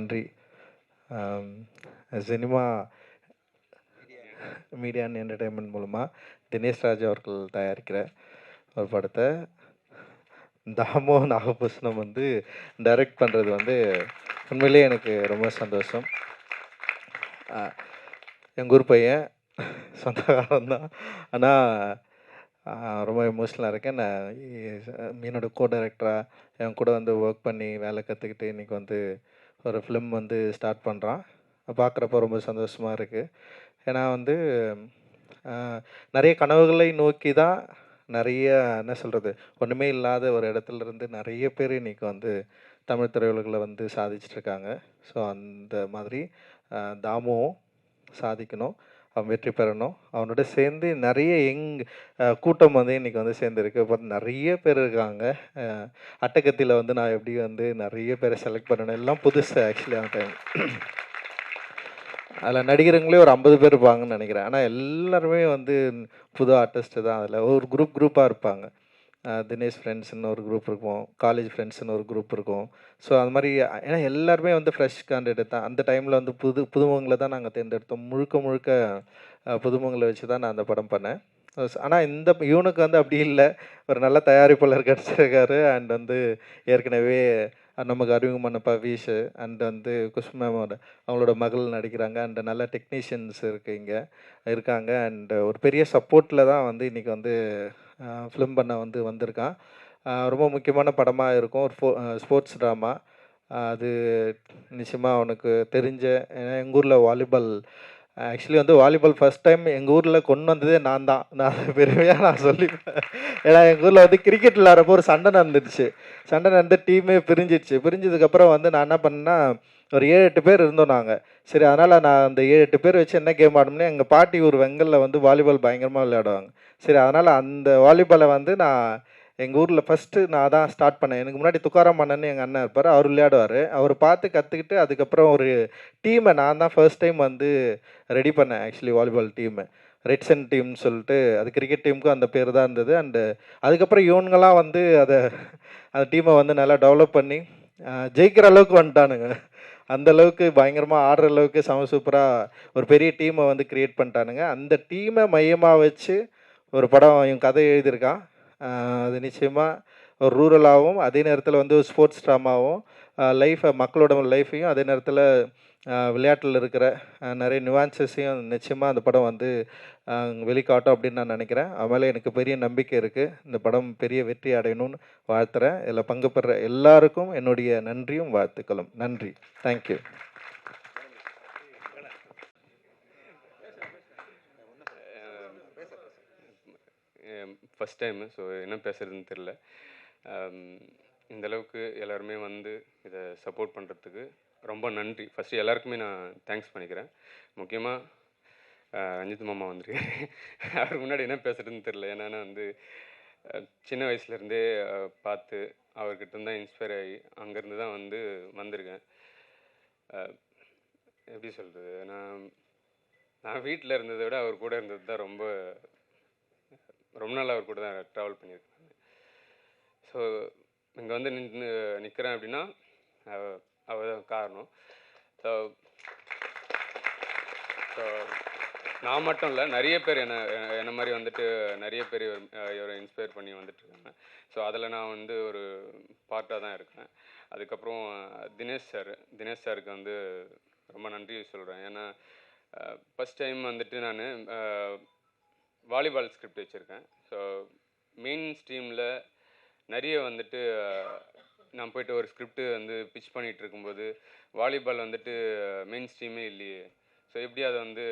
நன்றி. Cinema media and entertainment மூலமாக தினேஷ் ராஜ் அவர்கள் தயாரிக்கிற ஒரு படத்தை தாமோ நாகபூஷணம் வந்து டைரக்ட் பண்ணுறது வந்து உண்மையிலேயே எனக்கு ரொம்ப சந்தோஷம். எங்கள் ஊர் பையன் சொந்தக்காரன் தான், ஆனால் ரொம்ப எமோஷ்னலாக இருக்கேன். நான் என்னோடய கோ டைரக்டராக என் கூட வந்து ஒர்க் பண்ணி வேலை கற்றுக்கிட்டு இன்றைக்கி வந்து ஒரு ஃபிலிம் வந்து ஸ்டார்ட் பண்ணுறான். பார்க்குறப்ப ரொம்ப சந்தோஷமாக இருக்குது. ஏன்னா வந்து நிறைய கனவுகளை நோக்கி தான் நிறைய என்ன சொல்கிறது, ஒன்றுமே இல்லாத ஒரு இடத்துலேருந்து நிறைய பேர் இன்றைக்கி வந்து தமிழ் திரையுலகில் வந்து சாதிச்சிட்ருக்காங்க. ஸோ அந்த மாதிரி தாமுவும் சாதிக்கணும், அவன் வெற்றி பெறணும். அவனோட சேர்ந்து நிறைய கூட்டம் வந்து இன்றைக்கி வந்து சேர்ந்துருக்கு. இப்போ நிறைய பேர் இருக்காங்க. அட்டகத்தியில் வந்து நான் எப்படி வந்து நிறைய பேரை செலக்ட் பண்ணணும், எல்லாம் புதுசு ஆக்சுவலி அந்த டைம். அதில் நடிகருங்களே ஒரு 50 பேர் இருப்பாங்கன்னு நினைக்கிறேன். ஆனால் எல்லாருமே வந்து புது ஆர்டிஸ்ட்டு தான். அதில் ஒரு குரூப்பாக இருப்பாங்க. தினேஷ் ஃப்ரெண்ட்ஸ்னு ஒரு குரூப் இருக்கும், காலேஜ் ஃப்ரெண்ட்ஸ்னு ஒரு குரூப் இருக்கும். ஸோ அது மாதிரி ஏன்னா எல்லாருமே வந்து ஃப்ரெஷ் கேண்டிடேட் தான். அந்த டைமில் வந்து புதுமுகங்களை தான் நாங்கள் தேர்ந்தெடுத்தோம். முழுக்க புதுமுகங்களை வச்சு தான் நான் அந்த படம் பண்ணேன். ஆனால் இவனுக்கு வந்து அப்படி இல்லை, ஒரு நல்ல தயாரிப்பாளர் கிடச்சிருக்காரு. அண்ட் வந்து ஏற்கனவே நமக்கு அறிமுகமான பவீஷ் அண்ட் வந்து குஷ்மேமோட அவங்களோட மகள் நடிக்கிறாங்க. அண்ட் நல்ல டெக்னீஷியன்ஸ் இருக்காங்க. அண்ட் ஒரு பெரிய சப்போர்ட்டில் தான் வந்து இன்றைக்கி வந்து ஃபிலிம் பண்ண வந்து வந்திருக்கான். ரொம்ப முக்கியமான படமாக இருக்கும். ஒரு ஸ்போர்ட்ஸ் ட்ராமா. அது நிச்சயமாக அவனுக்கு தெரிஞ்ச, ஏன்னா எங்கள் ஊரில் வாலிபால் ஆக்சுவலி வந்து வாலிபால் ஃபஸ்ட் டைம் எங்கள் ஊரில் கொண்டு வந்ததே நான் தான். நான் பெருமையாக நான் சொல்லிப்பேன். ஏன்னா எங்கள் ஊரில் வந்து கிரிக்கெட் விளாட்றப்போ ஒரு சண்டை நடந்துடுச்சு. சண்டை நடந்து டீமே பிரிஞ்சதுக்கப்புறம் வந்து நான் என்ன பண்ணேன்னா, ஒரு 7-8 பேர் இருந்தோம் நாங்கள். சரி, அதனால் நான் அந்த 7-8 பேர் வச்சு என்ன கேம் ஆடணும்னா, எங்கள் பாட்டி ஊர் வெங்கலில் வந்து வாலிபால் பயங்கரமாக விளையாடுவாங்க. சரி, அதனால் அந்த வாலிபாலை வந்து நான் எங்கள் ஊரில் ஃபஸ்ட்டு நான் தான் ஸ்டார்ட் பண்ணேன். எனக்கு முன்னாடி துக்காராம் அண்ணன்னு எங்கள் அண்ணன் இருப்பார், அவர் விளையாடுவார். அவர் பார்த்து கற்றுக்கிட்டு அதுக்கப்புறம் ஒரு டீமை நான் தான் ஃபர்ஸ்ட் டைம் வந்து ரெடி பண்ணேன். ஆக்சுவலி வாலிபால் டீமு ரெட்சன் டீம்னு சொல்லிட்டு, அது கிரிக்கெட் டீமுக்கும் அந்த பேர் தான் இருந்தது. அண்டு அதுக்கப்புறம் இவனுங்களாம் வந்து அந்த டீமை வந்து நல்லா டெவலப் பண்ணி ஜெயிக்கிற அளவுக்கு வந்துட்டானுங்க. அந்த அளவுக்கு பயங்கரமாக ஆடுற அளவுக்கு சூப்பராக ஒரு பெரிய டீமை வந்து க்ரியேட் பண்ணிட்டானுங்க. அந்த டீமை மையமாக வச்சு ஒரு படம் இவன் கதை எழுதியிருக்கான். அது நிச்சயமாக ஒரு ரூரலாகவும் அதே நேரத்தில் வந்து ஒரு ஸ்போர்ட்ஸ் ட்ராமாவும் மக்களோட லைஃப்பையும் அதே நேரத்தில் விளையாட்டில் இருக்கிற நிறைய நியூவான்சஸையும் நிச்சயமாக அந்த படம் வந்து வெளிக்காட்டும் அப்படின்னு நான் நினைக்கிறேன். அதனால் எனக்கு பெரிய நம்பிக்கை இருக்குது. இந்த படம் பெரிய வெற்றி அடையணும்னு வாழ்த்துறேன். இதில் பங்கு பெற எல்லாருக்கும் என்னுடைய நன்றியும் வாழ்த்துக்களும். நன்றி. தேங்க்யூ. ஃபஸ்ட் டைமு, ஸோ என்ன பேசுகிறதுன்னு தெரில. இந்தளவுக்கு எல்லாருமே வந்து இதை சப்போர்ட் பண்ணுறதுக்கு ரொம்ப நன்றி. ஃபஸ்ட்டு எல்லாருக்குமே நான் தேங்க்ஸ் பண்ணிக்கிறேன். முக்கியமாக ரஞ்சித் மாமா வந்திருக்காரு. அவருக்கு முன்னாடி என்ன பேசுகிறதுன்னு தெரில. ஏன்னா வந்து சின்ன வயசுலேருந்தே பார்த்து அவர்கிட்ட தான் இன்ஸ்பயர் ஆகி அங்கேருந்து தான் வந்து வந்திருக்கேன். எப்படி சொல்கிறது, நான் வீட்டில் இருந்ததை விட அவர் கூட இருந்தது தான் ரொம்ப நாள் அவர் கூட தான் ட்ராவல் பண்ணியிருக்கேன். ஸோ இங்கே வந்து நிற்கிறேன் அப்படின்னா அவள் தான் காரணம். ஸோ நான் மட்டும் இல்லை, நிறைய பேர் என்ன மாதிரி வந்துட்டு நிறைய பேர் இவரை இன்ஸ்பயர் பண்ணி வந்துட்டுருக்காங்க. ஸோ அதில் நான் வந்து ஒரு பார்ட்டாக தான் இருக்கேன். அதுக்கப்புறம் தினேஷ் சாருக்கு வந்து ரொம்ப நன்றி சொல்கிறேன். ஏன்னா ஃபஸ்ட் டைம் வந்துட்டு நான் வாலிபால் ஸ்கிரிப்ட் வச்சுருக்கேன். ஸோ மெயின் ஸ்ட்ரீமில் நிறைய வந்துட்டு நான் போய்ட்டு ஒரு ஸ்கிரிப்டு வந்து பிச் பண்ணிகிட்டு இருக்கும்போது வாலிபால் வந்துட்டு மெயின் ஸ்ட்ரீமே இல்லையே, ஸோ எப்படி அதை வந்து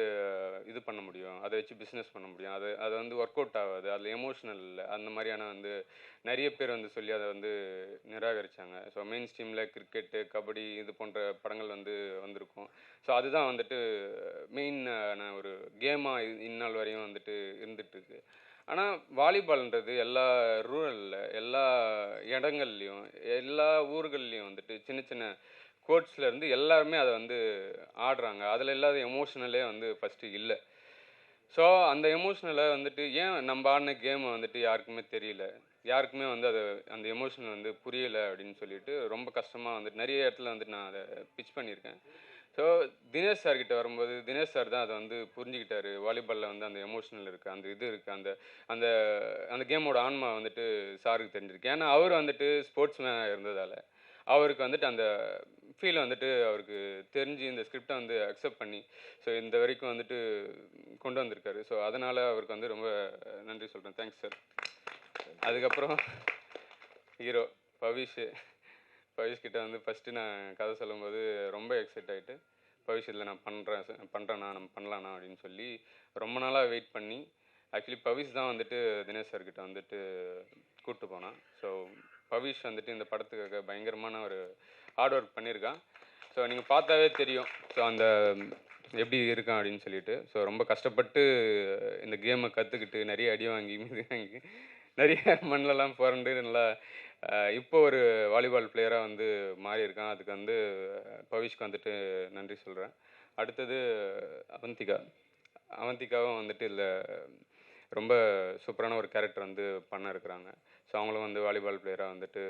இது பண்ண முடியும், அதை வச்சு பிஸ்னஸ் பண்ண முடியும், அது வந்து ஒர்க் அவுட் ஆகாது, அதில் எமோஷ்னல் இல்லை, அந்த மாதிரியான வந்து நிறைய பேர் வந்து சொல்லி அதை வந்து நிராகரித்தாங்க. ஸோ மெயின் ஸ்ட்ரீமில் கிரிக்கெட்டு, கபடி இது போன்ற படங்கள் வந்து வந்திருக்கும். ஸோ அதுதான் வந்துட்டு மெயினான ஒரு கேமாக இந்நாள் வரையும் வந்துட்டு இருந்துகிட்ருக்கு. ஆனால் வாலிபால்ன்றது எல்லா ரூரலில் எல்லா இடங்கள்லையும் எல்லா ஊர்கள்லேயும் வந்துட்டு சின்ன சின்ன கோட்ஸ்லேருந்து எல்லாருமே அதை வந்து ஆடுறாங்க. அதில் இல்லாத எமோஷ்னலே வந்து ஃபஸ்ட்டு இல்லை. ஸோ அந்த எமோஷ்னலை வந்துட்டு ஏன் நம்ம ஆடின கேமை வந்துட்டு யாருக்குமே தெரியல. யாருக்குமே வந்து அது அந்த எமோஷன் வந்து புரியலை அப்படின்னு சொல்லிட்டு ரொம்ப கஷ்டமாக வந்துட்டு நிறைய இடத்துல வந்துட்டு நான் அதை பிச் பண்ணியிருக்கேன். ஸோ தினேஷ் சார் கிட்ட வரும்போது தினேஷ் சார் தான் அதை வந்து புரிஞ்சுக்கிட்டாரு. வாலிபாலில் வந்து அந்த எமோஷனல் இருக்குது, அந்த இது இருக்குது, அந்த அந்த அந்த கேமோட ஆன்மா வந்துட்டு சாருக்கு தெரிஞ்சிருக்கு. ஏன்னா அவர் வந்துட்டு ஸ்போர்ட்ஸ் மேனாக இருந்ததால் அவருக்கு வந்துட்டு அந்த ஃபீல் வந்துட்டு அவருக்கு தெரிஞ்சு இந்த ஸ்கிரிப்டை வந்து அக்செப்ட் பண்ணி ஸோ இந்த வரைக்கும் வந்துட்டு கொண்டு வந்திருக்காரு. ஸோ அதனால் அவருக்கு வந்து ரொம்ப நன்றி சொல்கிறேன். Thanks sir. அதுக்கப்புறம் ஹீரோ பவிஷ் கிட்ட வந்து ஃபஸ்ட்டு நான் கதை சொல்லும்போது ரொம்ப எக்ஸைட் ஆகிட்டு பவிஷ் இதில் நான் பண்ணுறேண்ணா நம்ம பண்ணலாண்ணா அப்படின்னு சொல்லி ரொம்ப நாளாக வெயிட் பண்ணி ஆக்சுவலி பவிஷ் தான் வந்துட்டு தினேஷ் சார்கிட்ட வந்துட்டு கூப்பிட்டு போனான். ஸோ பவிஷ் வந்துட்டு இந்த படத்துக்காக பயங்கரமான ஒரு ஹார்ட் ஒர்க் பண்ணியிருக்கான். ஸோ நீங்கள் பார்த்தாவே தெரியும் ஸோ அந்த எப்படி இருக்கான் அப்படின்னு சொல்லிட்டு. ஸோ ரொம்ப கஷ்டப்பட்டு இந்த கேமை கற்றுக்கிட்டு நிறைய அடி வாங்கி நிறைய மண்ணிலலாம் புரண்டு நல்லா இப்போ ஒரு வாலிபால் பிளேயராக வந்து மாறி இருக்கான். அதுக்கு வந்து பவிஷ்க்கு வந்துட்டு நன்றி சொல்கிறேன். அடுத்தது அவந்திகாவும் வந்துட்டு இதில் ரொம்ப சூப்பரான ஒரு கேரக்டர் வந்து பண்ண இருக்கிறாங்க. ஸோ அவங்களும் வந்து வாலிபால் பிளேயராக வந்துட்டு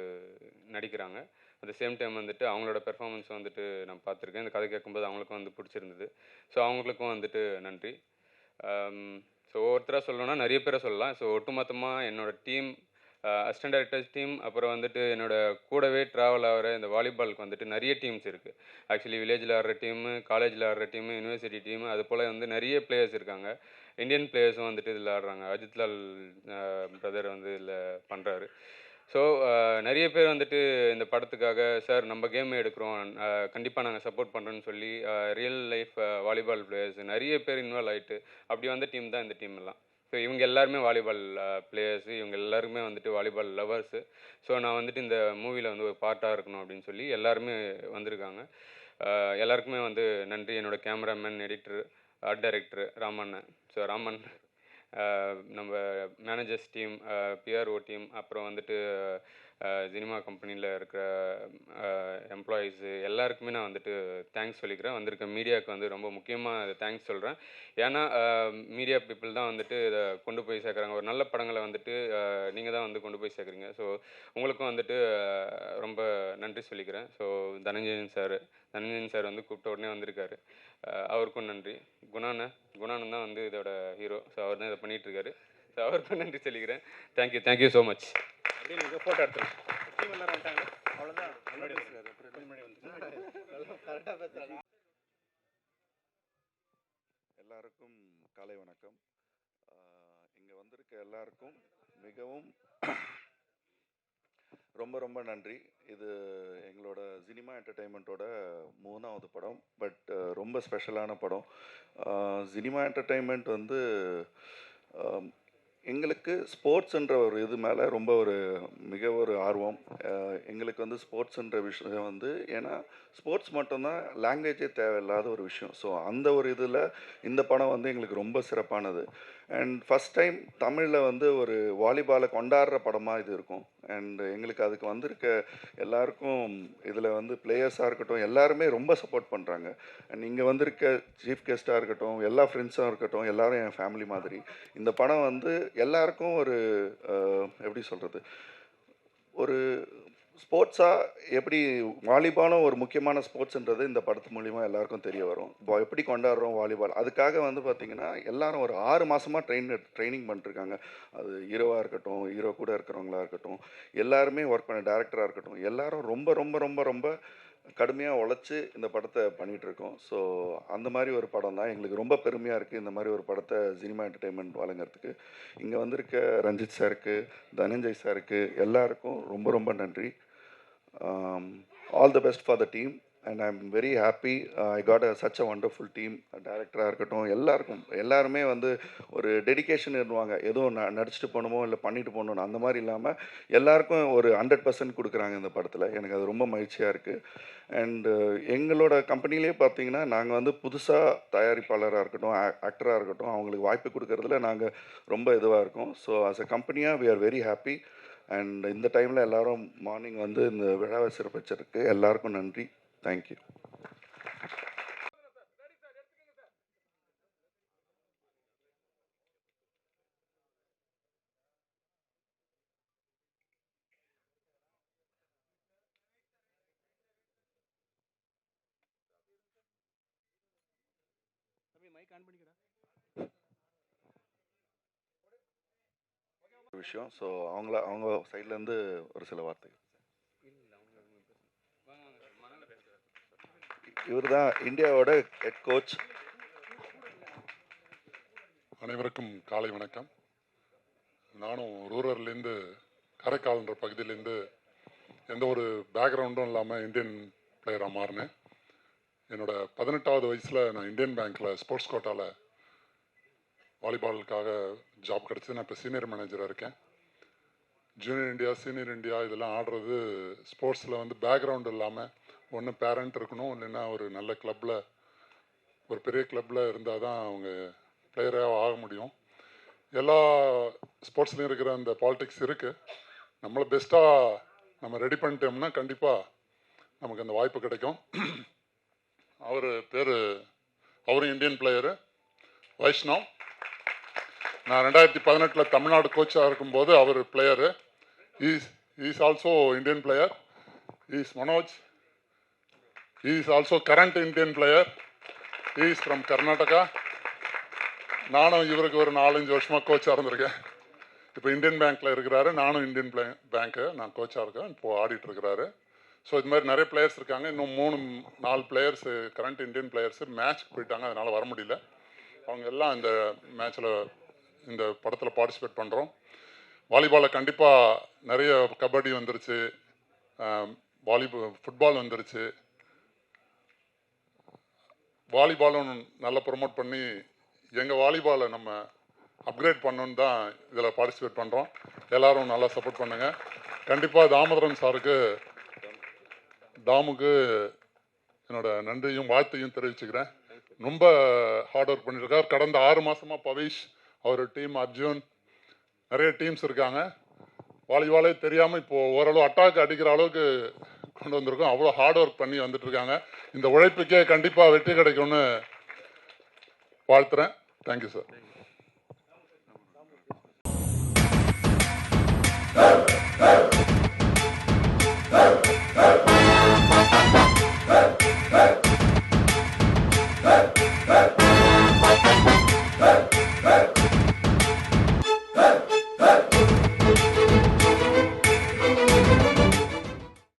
நடிக்கிறாங்க. அட் த சேம் டைம் வந்துட்டு அவங்களோட பெர்ஃபார்மன்ஸ் வந்துட்டு நான் பார்த்துருக்கேன். இந்த கதை கேட்கும்போது அவங்களுக்கும் வந்து பிடிச்சிருந்தது. ஸோ அவங்களுக்கும் வந்துட்டு நன்றி. ஸோ ஒவ்வொருத்தராக சொல்லணும்னா நிறைய பேரை சொல்லலாம். ஸோ ஒட்டுமொத்தமாக என்னோடய டீம், அசிஸ்டன்ட் டைரக்டர்ஸ் டீம், அப்புறம் வந்துட்டு என்னோடய கூடவே ட்ராவல் ஆகிற இந்த வாலிபாலுக்கு வந்துட்டு நிறைய டீம்ஸ் இருக்குது. ஆக்சுவலி வில்லேஜில் ஆடுற டீமு, காலேஜில் ஆடுற டீமு, யூனிவர்சிட்டி டீமு, அது போல் வந்து நிறைய பிளேயர்ஸ் இருக்காங்க. இந்தியன் பிளேயர்ஸும் வந்துட்டு இதில் ஆடுறாங்க. அஜித்லால் பிரதர் வந்து இதில் பண்ணுறாரு. ஸோ நிறைய பேர் வந்துட்டு இந்த படத்துக்காக சார் நம்ம கேம் எடுக்கிறோம், கண்டிப்பாக நாங்கள் சப்போர்ட் பண்ணுறோன்னு சொல்லி ரியல் லைஃப் வாலிபால் பிளேயர்ஸ் நிறைய பேர் இன்வால்வ் ஆகிட்டு அப்படி வந்த டீம் தான் இந்த டீம் எல்லாம். ஸோ இவங்க எல்லாருமே வாலிபால் பிளேயர்ஸு, இவங்க எல்லாருமே வந்துட்டு வாலிபால் லவர்ஸு. ஸோ நான் வந்துட்டு இந்த மூவியில் வந்து ஒரு பார்ட்டாக இருக்கணும் அப்படின்னு சொல்லி எல்லாருமே வந்திருக்காங்க. எல்லாருக்குமே வந்து நன்றி. என்னோடய cameraman, editor, art director Ramannan. So Raman, நம்ம மேனேஜர்ஸ் டீம், பிஆர்ஓ டீம், அப்புறம் வந்துட்டு சினிமா கம்பெனியில் இருக்கிற எம்ப்ளாயீஸு எல்லாருக்குமே நான் வந்துட்டு தேங்க்ஸ் சொல்லிக்கிறேன். வந்திருக்க மீடியாவுக்கு வந்து ரொம்ப முக்கியமாக தேங்க்ஸ் சொல்கிறேன். ஏன்னா மீடியா பீப்புள் தான் வந்துட்டு இதை கொண்டு போய் சேர்க்குறாங்க. ஒரு நல்ல படங்களை வந்துட்டு நீங்கள் தான் வந்து கொண்டு போய் சேர்க்குறீங்க. ஸோ உங்களுக்கும் வந்துட்டு ரொம்ப நன்றி சொல்லிக்கிறேன். ஸோ தனஞ்சயன் சார் வந்து கூப்பிட்ட உடனே வந்திருக்காரு. அவருக்கும் நன்றி. குணானன் தான் வந்து இதோட ஹீரோ. ஸோ அவர் தான் இதை பண்ணிகிட்ருக்காரு. ஸோ அவருக்கும் நன்றி சொல்லிக்கிறேன். Thank you so much. அப்படியே நீங்கள் ஃபோட்டோ எடுத்துருங்க. டீம் எல்லாரும் வந்துட்டாங்க. அவ்வளோதான். எல்லாருக்கும் காலை வணக்கம். இங்கே வந்திருக்க எல்லாருக்கும் மிகவும் ரொம்ப நன்றி. இது எங்களோட சினிமா என்டர்டெயின்மெண்ட்டோட 3வது படம். பட் ரொம்ப ஸ்பெஷலான படம். சினிமா என்டர்டெயின்மெண்ட் வந்து எங்களுக்கு ஸ்போர்ட்ஸுன்ற ஒரு இது மேலே ரொம்ப மிக ஒரு ஆர்வம். எங்களுக்கு வந்து ஸ்போர்ட்ஸுன்ற விஷயம் வந்து ஏன்னா ஸ்போர்ட்ஸ் மட்டும்தான், லாங்குவேஜே தேவையில்லாத ஒரு விஷயம். ஸோ அந்த ஒரு இதில் இந்த படம் வந்து எங்களுக்கு ரொம்ப சிறப்பானது. அண்ட் ஃபஸ்ட் டைம் தமிழில் வந்து ஒரு வாலிபாலை கொண்டாடுற படமாக இது இருக்கும். அண்ட் எங்களுக்கு அதுக்கு வந்திருக்க எல்லாருக்கும் இதில் வந்து பிளேயர்ஸாக இருக்கட்டும் எல்லாருமே ரொம்ப சப்போர்ட் பண்ணுறாங்க. அண்ட் இங்கே வந்திருக்க சீஃப் கெஸ்ட்டாக இருக்கட்டும், எல்லா ஃப்ரெண்ட்ஸாக இருக்கட்டும், எல்லோரும் என் ஃபேமிலி மாதிரி. இந்த படம் வந்து எல்லாருக்கும் எப்படி சொல்கிறது, ஒரு ஸ்போர்ட்ஸாக எப்படி வாலிபாலும் ஒரு முக்கியமான ஸ்போர்ட்ஸுன்றது இந்த படத்து மூலிமா எல்லாருக்கும் தெரிய வரும். இப்போ எப்படி கொண்டாடுறோம் வாலிபால், அதுக்காக வந்து பார்த்திங்கன்னா எல்லாரும் ஒரு 6 மாதமாக ட்ரைனிங் பண்ணிட்டுருக்காங்க. அது ஹீரோவாக இருக்கட்டும், ஹீரோ கூட இருக்கிறவங்களா இருக்கட்டும், எல்லாருமே ஒர்க் பண்ண டேரக்டராக இருக்கட்டும், எல்லாரும் ரொம்ப கடுமையாக உழைச்சி இந்த படத்தை பண்ணிகிட்ருக்கோம். ஸோ அந்த மாதிரி ஒரு படம் தான் எங்களுக்கு ரொம்ப பெருமையாக இருக்குது. இந்த மாதிரி ஒரு படத்தை சினிமா என்டர்டெயின்மெண்ட் வழங்குறதுக்கு இங்கே வந்திருக்க ரஞ்சித் சாருக்கு, தனஞ்சய் சாருக்கு எல்லாருக்கும் ரொம்ப நன்றி. All the best for the team and I am very happy. I got such a wonderful team. டேரக்டராக இருக்கட்டும், எல்லாருமே வந்து ஒரு டெடிக்கேஷன் இருவாங்க. எதுவும் நடிச்சுட்டு போகணுமோ இல்லை பண்ணிட்டு போகணும் அந்த மாதிரி இல்லாமல் எல்லாருக்கும் ஒரு 100% கொடுக்குறாங்க இந்த படத்தில். எனக்கு அது ரொம்ப மகிழ்ச்சியாக இருக்குது. அண்டு எங்களோட கம்பெனிலே பார்த்தீங்கன்னா நாங்கள் வந்து புதுசாக தயாரிப்பாளராக இருக்கட்டும், ஆக்டராக இருக்கட்டும், அவங்களுக்கு வாய்ப்பு கொடுக்கறதுல நாங்கள் ரொம்ப இதுவாக இருக்கோம். ஸோ ஆஸ் அ கம்பெனியாக we are very happy. And இந்த டைமில் எல்லோரும் மார்னிங் வந்து இந்த விழாவை சிறப்பிச்சிருக்கு. எல்லாருக்கும் நன்றி. தேங்க்யூ. விஷயம். ஸோ அவங்க சைட்லேருந்து ஒரு சில வார்த்தைகள். இவர் தான் இந்தியாவோட ஹெட் கோச். அனைவருக்கும் காலை வணக்கம். நானும் ரூரல்லேருந்து காரைக்கால்ன்ற பகுதியிலேருந்து எந்த ஒரு பேக்ரவுண்டும் இல்லாமல் இந்தியன் பிளேயராக மாறினேன். என்னோடய 18வது வயசில் நான் இந்தியன் பேங்க்கில் ஸ்போர்ட்ஸ் கோட்டாவில் வாலிபாலுக்காக ஜாப் கிடச்சி நான் இப்போ சீனியர் மேனேஜராக இருக்கேன். ஜூனியர் இந்தியா, சீனியர் இந்தியா இதெல்லாம் ஆடுறது ஸ்போர்ட்ஸில் வந்து பேக்ரவுண்ட் இல்லாமல் ஒன்று பேரண்ட் இருக்கணும், இல்லைன்னா ஒரு நல்ல கிளப்பில், ஒரு பெரிய கிளப்பில் இருந்தால் தான் அவங்க பிளேயராக ஆக முடியும். எல்லா ஸ்போர்ட்ஸ்லேயும் இருக்கிற அந்த பாலிடிக்ஸ் இருக்குது. நம்மளை பெஸ்ட்டாக நம்ம ரெடி பண்ணிட்டோம்னா கண்டிப்பாக நமக்கு அந்த வாய்ப்பு கிடைக்கும். அவரும் இந்தியன் பிளேயரு வைஷ்ணவ். நான் 2018 தமிழ்நாடு கோச்சாக இருக்கும்போது அவர் player. Is also Indian player. Is Manoj. Is also current Indian player. Is from Karnataka. நானும் இவருக்கு ஒரு 4-5 வருஷமாக கோச்சாக இருந்திருக்கேன். இப்போ இந்தியன் பேங்க்கில் இருக்கிறாரு. நானும் இந்தியன் பேங்க்கு நான் கோச்சாக இருக்கேன். இப்போது ஆடிட்டு இருக்கிறாரு. ஸோ இது மாதிரி நிறைய பிளேயர்ஸ் இருக்காங்க. இன்னும் 3-4 பிளேயர்ஸு கரண்ட் இந்தியன் பிளேயர்ஸு மேட்ச்க்கு போயிட்டாங்க, அதனால் வர முடியல. அவங்க எல்லாம் இந்த மேட்ச்சில் இந்த படத்தில் பார்ட்டிசிபேட் பண்ணுறோம். வாலிபாலில் கண்டிப்பாக நிறைய கபடி வந்துருச்சு, ஃபுட்பால் வந்துருச்சு. வாலிபாலும் நல்லா ப்ரொமோட் பண்ணி எங்கள் வாலிபாலை நம்ம அப்கிரேட் பண்ணணுன்னு தான் இதில் பார்ட்டிசிபேட் பண்ணுறோம். எல்லோரும் நல்லா சப்போர்ட் பண்ணுங்கள். கண்டிப்பாக தாமோதரன் சாருக்கு, தாமுக்கு என்னோட நன்றியும் வாழ்த்தையும் தெரிவிச்சுக்கிறேன். ரொம்ப ஹார்ட் ஒர்க் பண்ணியிருக்கார். கடந்த 6 மாதமாக பவிஷ், அவர் டீம், அர்ஜுன், நிறைய டீம்ஸ் இருக்காங்க. வாலிபாலே தெரியாமல் இப்போது ஓரளவு அட்டாக் அடிக்கிற அளவுக்கு கொண்டு வந்திருக்கோம். அவ்வளோ ஹார்ட் ஒர்க் பண்ணி வந்துட்டுருக்காங்க. இந்த உழைப்புக்கே கண்டிப்பாக வெற்றி கிடைக்கும்னு வாழ்த்துறேன். Thank you sir.